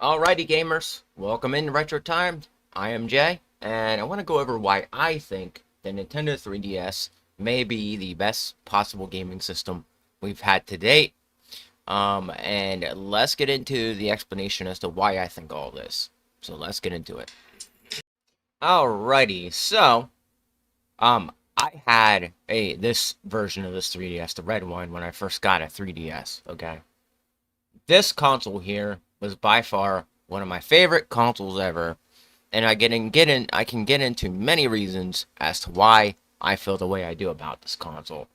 Alrighty, gamers, welcome in Retro Time. I am Jay, and I want to go over why I think the Nintendo 3DS may be the best possible gaming system we've had to date. And let's get into the explanation as to why I think all this. So let's get into it. Alrighty, so I had this version of this 3DS, the red one, when I first got a 3DS. Okay, this console here was by far one of my favorite consoles ever, and I can get into many reasons as to why I feel the way I do about this console.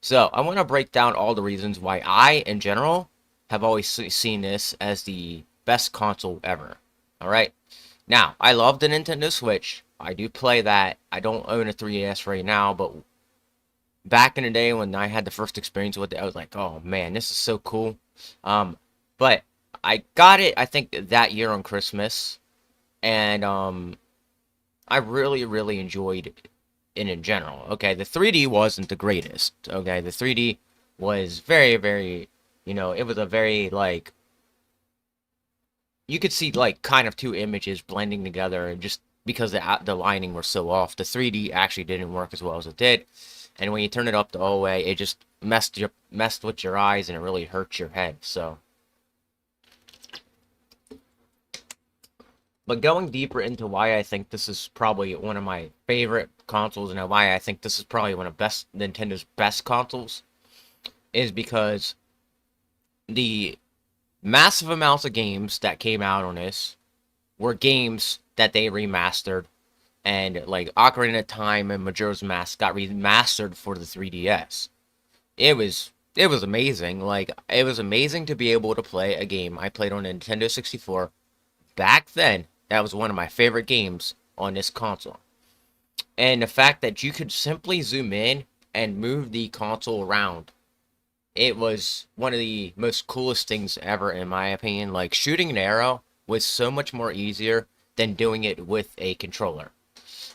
So I want to break down all the reasons why I, in general, have always seen this as the best console ever. All right. Now I love the Nintendo Switch. I do play that. I don't own a 3DS right now, but back in the day when I had the first experience with it, I was like, oh man, this is so cool. But I got it, I think, that year on Christmas, and I really enjoyed it in general. Okay, the 3D wasn't the greatest. Okay, the 3D was very, it was a very, like, you could see, like, kind of two images blending together, and just because the lining were so off, the 3D actually didn't work as well as it did. And when you turn it up the whole way, it just messed with your eyes, and it really hurts your head. So, but going deeper into why I think this is probably one of my favorite consoles, and why I think this is probably one of Nintendo's best consoles, is because the massive amounts of games that came out on this were games that they remastered, and like Ocarina of Time and Majora's Mask got remastered for the 3DS. It was amazing. Like, it was amazing to be able to play a game I played on Nintendo 64 back then. That was one of my favorite games on this console. And the fact that you could simply zoom in and move the console around, it was one of the most coolest things ever, in my opinion. Like, shooting an arrow was so much more easier than doing it with a controller.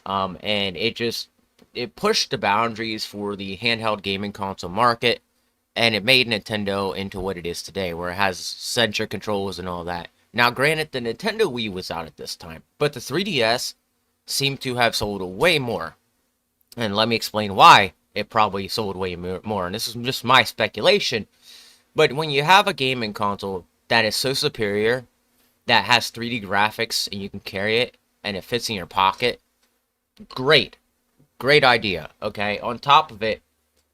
And it pushed the boundaries for the handheld gaming console market, and it made Nintendo into what it is today, where it has sensor controls and all that. Now, granted, the Nintendo Wii was out at this time, but the 3DS seemed to have sold way more. And let me explain why it probably sold way more. And this is just my speculation. But when you have a gaming console that is so superior, that has 3D graphics, and you can carry it, and it fits in your pocket, great. Great idea, okay? On top of it,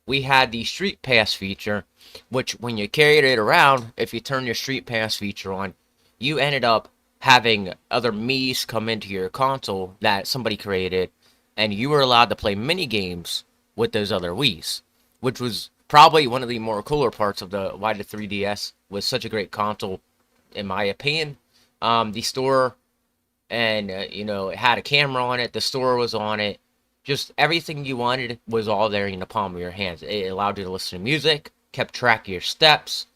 we had the Street Pass feature, which when you carried it around, if you turn your Street Pass feature on, you ended up having other Mii's come into your console that somebody created, and you were allowed to play mini games with those other Wii's, which was probably one of the more cooler parts of why the 3DS was such a great console, in my opinion. The store, and it had a camera on it. The store was on it. Just everything you wanted was all there in the palm of your hands. It allowed you to listen to music, kept track of your steps,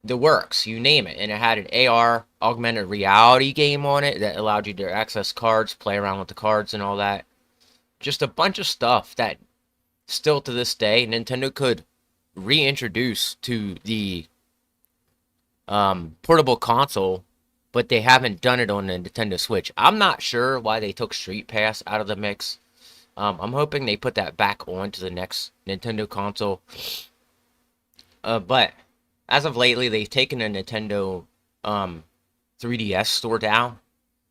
the works, you name it. And it had an AR, augmented reality game on it that allowed you to access cards, play around with the cards and all that. Just a bunch of stuff that still to this day Nintendo could reintroduce to the portable console, but they haven't done it on the Nintendo Switch. I'm not sure why they took Street Pass out of the mix. I'm hoping they put that back on to the next Nintendo console. But as of lately, they've taken the Nintendo 3DS store down,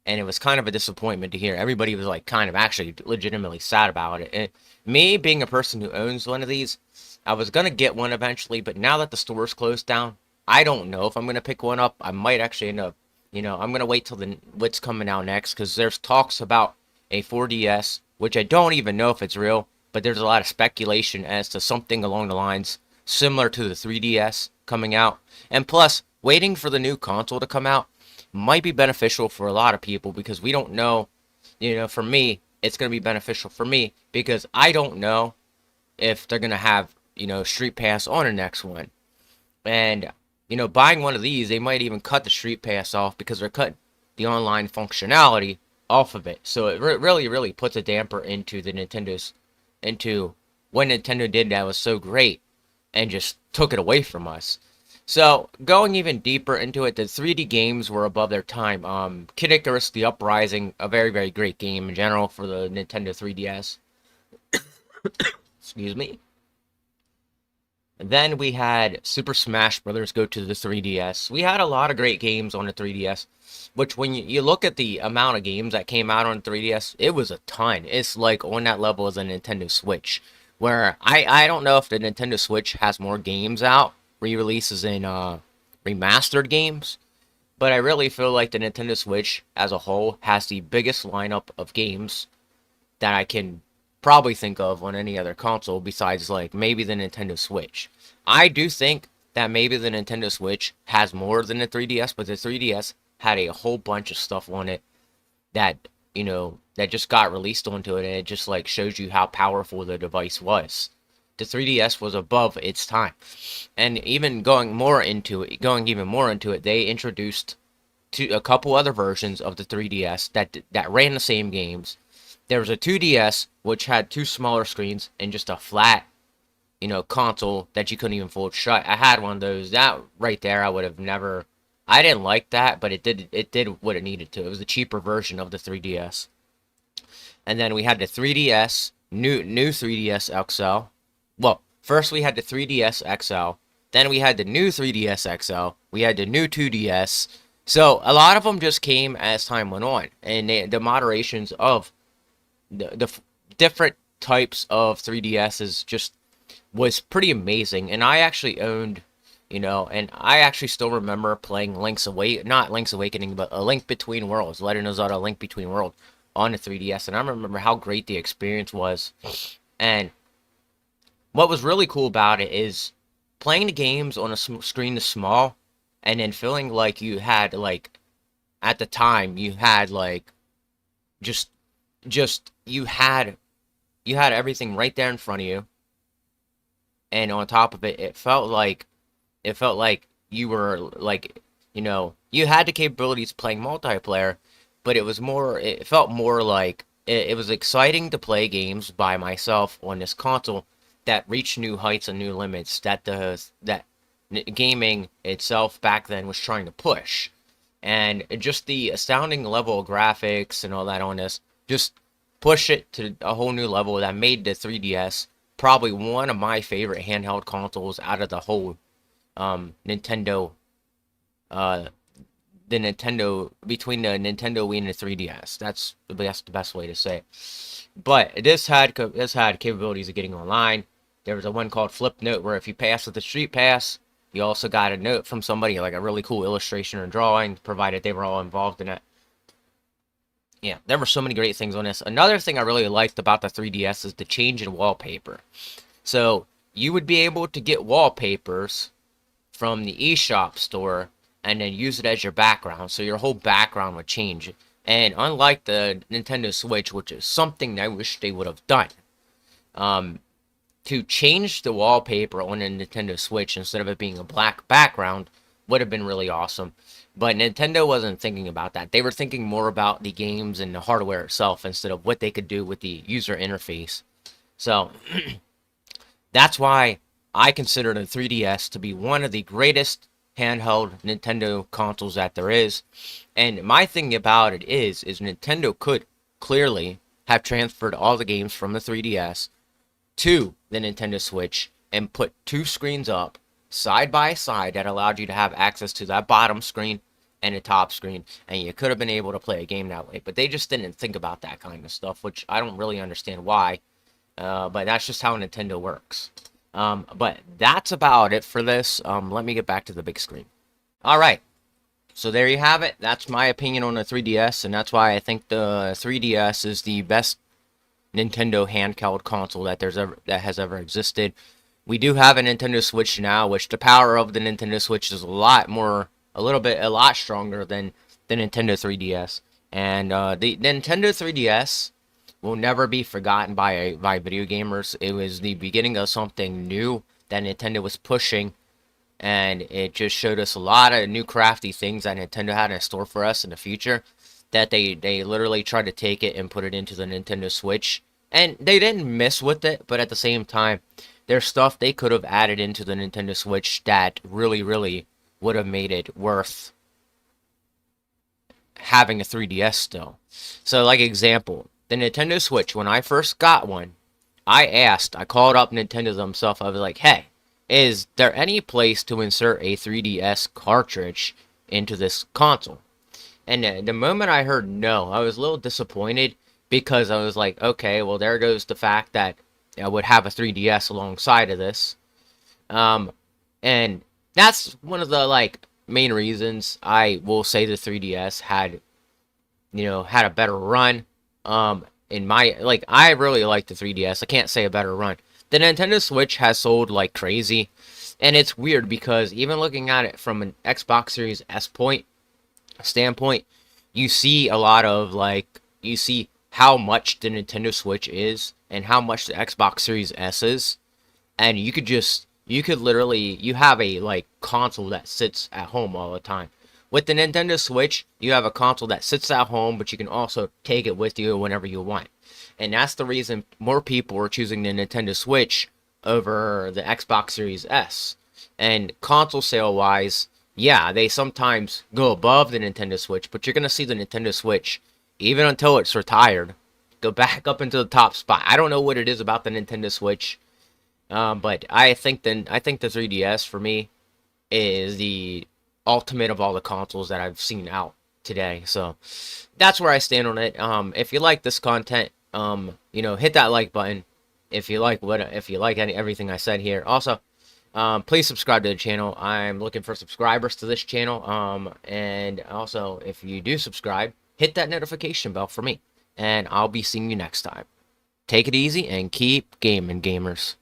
and it was kind of a disappointment to hear. Everybody was like kind of actually legitimately sad about it. And me, being a person who owns one of these, I was gonna get one eventually, but now that the store's closed down, I don't know if I'm gonna pick one up. I might actually end up, I'm gonna wait till what's coming out next, because there's talks about a 4DS, which I don't even know if it's real, but there's a lot of speculation as to something along the lines similar to the 3DS coming out. And plus, waiting for the new console to come out might be beneficial for a lot of people, because we don't know, for me, it's going to be beneficial for me because I don't know if they're going to have, Street Pass on the next one. And, buying one of these, they might even cut the Street Pass off, because they're cutting the online functionality off of it. So it really puts a damper into into what Nintendo did that was so great, and just took it away from us. So, going even deeper into it, the 3D games were above their time. Kid Icarus, The Uprising, a very, very great game in general for the Nintendo 3DS. Excuse me. And then we had Super Smash Brothers go to the 3DS. We had a lot of great games on the 3DS, which when you look at the amount of games that came out on 3DS, it was a ton. It's like on that level as a Nintendo Switch, where I don't know if the Nintendo Switch has more games out, re-releases in remastered games, but I really feel like the Nintendo Switch as a whole has the biggest lineup of games that I can probably think of on any other console besides like maybe the Nintendo Switch. I do think that maybe the Nintendo Switch has more than the 3DS, but the 3DS had a whole bunch of stuff on it that, that just got released onto it, and it just like shows you how powerful the device was. The 3DS was above its time. And even going even more into it, they introduced a couple other versions of the 3DS that ran the same games. There was a 2DS, which had two smaller screens and just a flat, console that you couldn't even fold shut. I had one of those. That right there, I would have never. I didn't like that, but it did what it needed to. It was the cheaper version of the 3DS. And then we had the 3DS, new 3DS XL. Well, first we had the 3DS XL. Then we had the new 3DS XL. We had the new 2DS. So a lot of them just came as time went on, and the moderations of the different types of 3DSs just was pretty amazing. And I actually owned, and I actually still remember playing not Link's Awakening, but A Link Between Worlds, Legend of Zelda: A Link Between Worlds on the 3DS, and I remember how great the experience was. And what was really cool about it is playing the games on a screen this small, and then feeling like you had like at the time you had like just you had everything right there in front of you, and on top of it, it felt like you were like, you had the capabilities of playing multiplayer, but it felt more like it was exciting to play games by myself on this console that reached new heights and new limits that gaming itself back then was trying to push. And just the astounding level of graphics and all that on this just push it to a whole new level that made the 3DS probably one of my favorite handheld consoles out of the whole Nintendo the Nintendo between the Nintendo Wii and the 3DS. That's the best way to say it. But this had capabilities of getting online. There was a one called Flip Note where if you pass with the Street Pass, you also got a note from somebody, like a really cool illustration or drawing, provided they were all involved in it. Yeah, there were so many great things on this. Another thing I really liked about the 3DS is the change in wallpaper. So you would be able to get wallpapers from the eShop store and then use it as your background, so your whole background would change. And unlike the Nintendo Switch, which is something I wish they would have done, to change the wallpaper on a Nintendo Switch instead of it being a black background would have been really awesome. But Nintendo wasn't thinking about that. They were thinking more about the games and the hardware itself instead of what they could do with the user interface. So that's why I consider the 3DS to be one of the greatest handheld Nintendo consoles that there is. And my thing about it is Nintendo could clearly have transferred all the games from the 3DS to the Nintendo Switch and put two screens up side by side that allowed you to have access to that bottom screen and the top screen, and you could have been able to play a game that way. But they just didn't think about that kind of stuff, which I don't really understand why. But that's just how Nintendo works. But that's about it for this. Let me get back to the big screen. All right. So there you have it. That's my opinion on the 3DS, and that's why I think the 3DS is the best Nintendo handheld console that has ever existed. We do have a Nintendo Switch now, which the power of the Nintendo Switch is a lot stronger than the Nintendo 3DS. And the Nintendo 3DS will never be forgotten by video gamers. It was the beginning of something new that Nintendo was pushing, and it just showed us a lot of new crafty things that Nintendo had in store for us in the future, that they literally tried to take it and put it into the Nintendo Switch. And they didn't miss with it, but at the same time, there's stuff they could have added into the Nintendo Switch that really, really would have made it worth having a 3DS still. So, like example, the Nintendo Switch, when I first got one, I called up Nintendo themselves. I was like, hey, is there any place to insert a 3DS cartridge into this console? And the moment I heard no, I was a little disappointed because I was like, okay, well, there goes the fact that I would have a 3DS alongside of this. And that's one of the like main reasons I will say the 3DS had, had a better run. In my like, I really like the 3DS. I can't say a better run. The Nintendo Switch has sold like crazy, and it's weird because even looking at it from an Xbox Series S standpoint, you see a lot of like you see how much the Nintendo Switch is and how much the Xbox Series S is, and you could literally you have a like console that sits at home all the time. With the Nintendo Switch, you have a console that sits at home, but you can also take it with you whenever you want. And that's the reason more people are choosing the Nintendo Switch over the Xbox Series S. And console sale wise, yeah, they sometimes go above the Nintendo Switch, but you're going to see the Nintendo Switch, even until it's retired, go back up into the top spot. I don't know what it is about the Nintendo Switch, but I think the 3DS for me is the ultimate of all the consoles that I've seen out today. So that's where I stand on it. If you like this content, hit that like button. If you like everything I said here. Also, please subscribe to the channel. I'm looking for subscribers to this channel. And also, if you do subscribe, hit that notification bell for me. And I'll be seeing you next time. Take it easy and keep gaming, gamers.